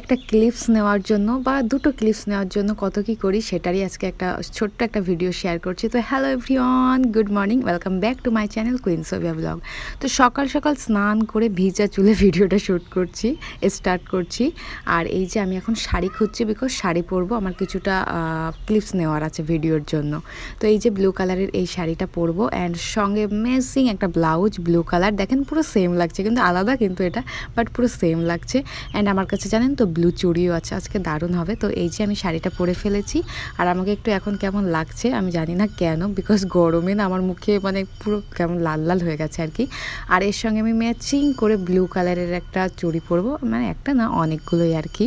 একটা ক্লিপস নেওয়ার জন্য বা দুটো ক্লিপস নেওয়ার জন্য কত কি করি সেটারই আজকে একটা ছোট্ট একটা ভিডিও শেয়ার করছি। তো hello everyone, good morning, welcome back to my channel queen Sovia vlog. তো সকাল সকাল স্নান করে ভিজা চুলে ভিডিওটা শ্যুট করছি, স্টার্ট করছি। আর এই যে আমি এখন শাড়ি খুঁজছি, বিকজ শাড়ি পরবো, আমার কিছুটা ক্লিপস নেওয়ার আছে ভিডিওর জন্য। তো এই যে ব্লু কালারের এই শাড়িটা পরবো, অ্যান্ড সঙ্গে মেসিং একটা ব্লাউজ ব্লু কালার, দেখেন পুরো সেম লাগছে, কিন্তু আলাদা কিন্তু এটা, বাট পুরো সেম লাগছে। অ্যান্ড আমার কাছে জানেন তো ব্লু চুড়িও আছে, আজকে দারুণ হবে। তো এই যে আমি শাড়িটা পরে ফেলেছি, আর আমাকে একটু এখন কেমন লাগছে আমি জানি না কেন, বিকজ গরমে না আমার মুখে মানে পুরো কেমন লাল লাল হয়ে গেছে আর কি। আর এর সঙ্গে আমি ম্যাচিং করে ব্লু কালারের একটা চুড়ি পরবো, মানে একটা না অনেকগুলোই আর কি,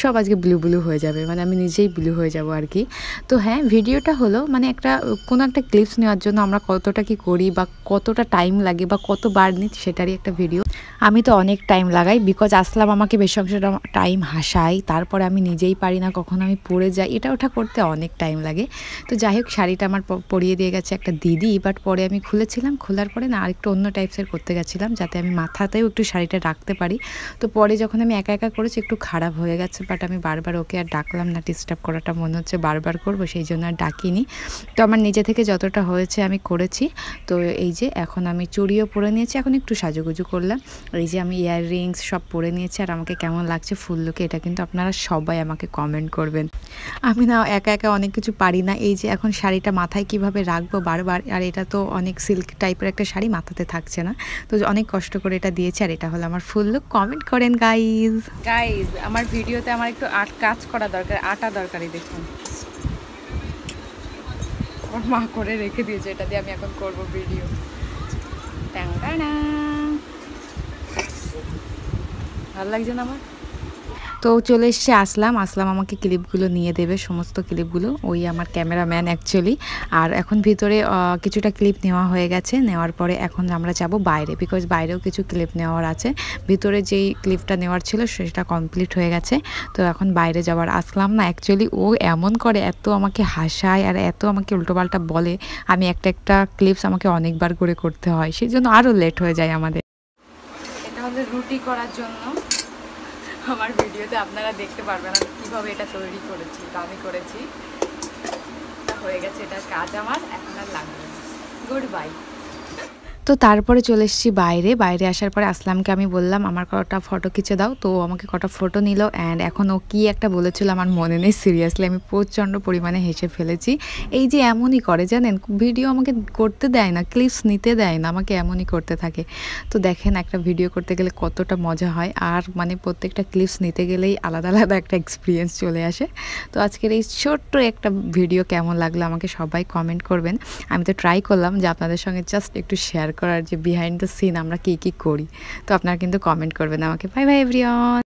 সব আজকে ব্লু ব্লু হয়ে যাবে, মানে আমি নিজেই ব্লু হয়ে যাব আর কি। তো হ্যাঁ, ভিডিওটা হলো মানে কোনো একটা ক্লিপস নেওয়ার জন্য আমরা কতটা কি করি বা কতটা টাইম লাগে বা কতবার নিই সেটারই একটা ভিডিও। আমি তো অনেক টাইম লাগাই, বিকজ আসলাম আমাকে বেশ অংশটা টাইম হাসাই, তারপরে আমি নিজেই পারি না, কখন আমি পড়ে যাই, এটা ওঠা করতে অনেক টাইম লাগে। তো যাই হোক, শাড়িটা আমার পরিয়ে দিয়ে গেছে একটা দিদি, বাট পরে আমি খুলেছিলাম, খোলার পরে না আরেকটু অন্য টাইপসের করতে গেছিলাম, যাতে আমি মাথাতেও একটু শাড়িটা রাখতে পারি। তো পরে যখন আমি একা একা করেছি একটু খারাপ হয়ে গেছে, বাট আমি বারবার ওকে আর ডাকলাম না, ডিস্টার্ব করাটা মনে হচ্ছে বারবার করবো, সেই জন্য আর ডাকিনি। তো আমার নিজে থেকে যতটা হয়েছে আমি করেছি। তো এই যে এখন আমি চুড়িও পরে নিয়েছি, এখন একটু সাজুগুজু করলাম। এই যে আমি ইয়াররিংস সব পরে নিয়েছি, আর আমাকে কেমন লাগছে ফুল লুকে, এটা কিন্তু আপনারা সবাই আমাকে কমেন্ট করবেন। আমি না একা একা অনেক কিছু পারি না। এই যে এখন শাড়িটা মাথায় কিভাবে রাখবো বারবার, আর এটা তো অনেক সিল্ক টাইপের একটা শাড়ি, মাথাতে থাকছে না, তো অনেক কষ্ট করে এটা দিয়েছে। আর এটা হলো আমার ফুল লুক, কমেন্ট করেন গাইজ। আমার ভিডিওতে আমার একটু কাজ করা দরকার, আটা দরকারই, দেখুন আমার মা করে রেখে দিয়েছে, এটা দিয়ে আমি এখন করবো ভিডিও। ভালো লাগছে না আমার। তো চলে এসছে আসলাম আমাকে ক্লিপগুলো নিয়ে দেবে, সমস্ত ক্লিপগুলো, ওই আমার ক্যামেরাম্যান অ্যাকচুয়ালি। আর এখন ভিতরে কিছুটা ক্লিপ নেওয়া হয়ে গেছে, নেওয়ার পরে এখন আমরা যাব বাইরে, বিকজ বাইরেও কিছু ক্লিপ নেওয়ার আছে। ভিতরে যেই ক্লিপটা নেওয়ার ছিল সেটা কমপ্লিট হয়ে গেছে। তো এখন বাইরে যাওয়ার আসলাম না, অ্যাকচুয়ালি ও এমন করে, এত আমাকে হাসায় আর এত আমাকে উল্টোপাল্টা বলে, আমি একটা ক্লিপস আমাকে অনেকবার করে করতে হয়, সেই জন্য আরও লেট হয়ে যায় আমাদের। এটা হলো রুটি করার জন্য, আমার ভিডিওতে আপনারা দেখতে পারবেন আমি কীভাবে এটা তৈরি করেছি বা আমি করেছি। হয়ে গেছে এটার কাজ আমার, এখন আর লাগবে না। Good bye. তো তারপরে চলে এসেছি বাইরে আসার পরে আসলামকে আমি বললাম আমার কটা ফটো খিচে দাও, তো আমাকে কটা ফটো নিল। অ্যান্ড এখন ও কী একটা বলেছিল আমার মনে নেই, সিরিয়াসলি আমি প্রচণ্ড পরিমাণে হেসে ফেলেছি। এই যে এমনই করে জানেন, ভিডিও আমাকে করতে দেয় না, ক্লিপস নিতে দেয় না, আমাকে এমনই করতে থাকে। তো দেখেন একটা ভিডিও করতে গেলে কতটা মজা হয়, আর মানে প্রত্যেকটা ক্লিপস নিতে গেলেই আলাদা আলাদা একটা এক্সপিরিয়েন্স চলে আসে। তো আজকের এই ছোট্ট একটা ভিডিও কেমন লাগলো আমাকে সবাই কমেন্ট করবেন। আমি তো ট্রাই করলাম যে আপনাদের সঙ্গে জাস্ট একটু শেয়ার করার, যে বিহাইন্ড দ্য সিন আমরা কী কী করি। তো আপনারা কিন্তু কমেন্ট করবেন আমাকে। Bye bye everyone.